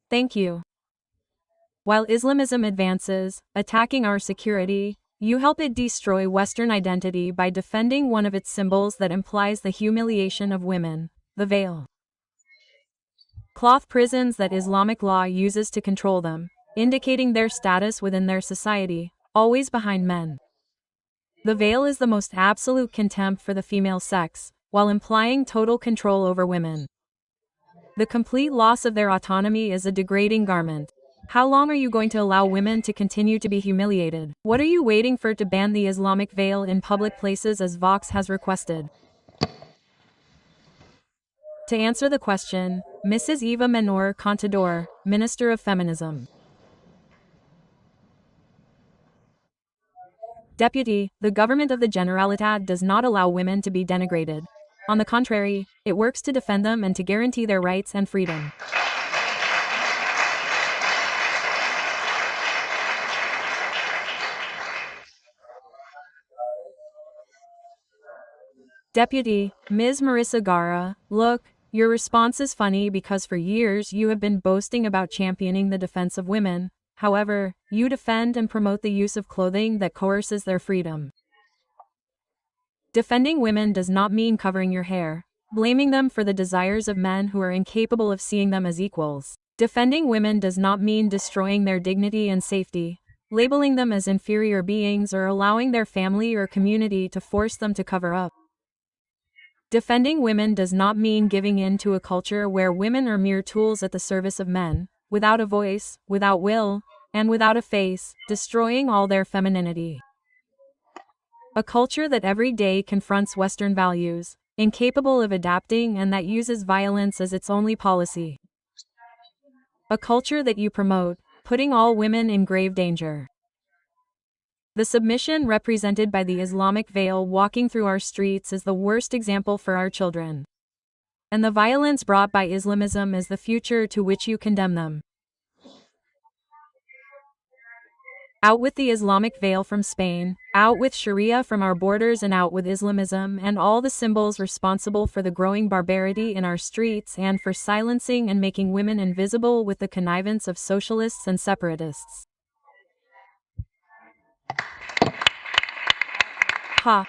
Thank you. While Islamism advances, attacking our security, you help it destroy Western identity by defending one of its symbols that implies the humiliation of women, the veil. Cloth prisons that Islamic law uses to control them, indicating their status within their society, always behind men. The veil is the most absolute contempt for the female sex, while implying total control over women. The complete loss of their autonomy is a degrading garment. How long are you going to allow women to continue to be humiliated? What are you waiting for to ban the Islamic veil in public places as Vox has requested? To answer the question, Mrs. Eva Menor Contador, Minister of Feminism. Deputy, the government of the Generalitat does not allow women to be denigrated. On the contrary, it works to defend them and to guarantee their rights and freedom. Deputy, Ms. Marissa Gara, look, your response is funny because for years you have been boasting about championing the defense of women. However, you defend and promote the use of clothing that coerces their freedom. Defending women does not mean covering your hair, blaming them for the desires of men who are incapable of seeing them as equals. Defending women does not mean destroying their dignity and safety, labeling them as inferior beings or allowing their family or community to force them to cover up. Defending women does not mean giving in to a culture where women are mere tools at the service of men, without a voice, without will, and without a face, destroying all their femininity. A culture that every day confronts Western values, incapable of adapting and that uses violence as its only policy. A culture that you promote, putting all women in grave danger. The submission represented by the Islamic veil walking through our streets is the worst example for our children. And the violence brought by Islamism is the future to which you condemn them. Out with the Islamic veil from Spain, out with Sharia from our borders, and out with Islamism and all the symbols responsible for the growing barbarity in our streets and for silencing and making women invisible with the connivance of socialists and separatists. Ha!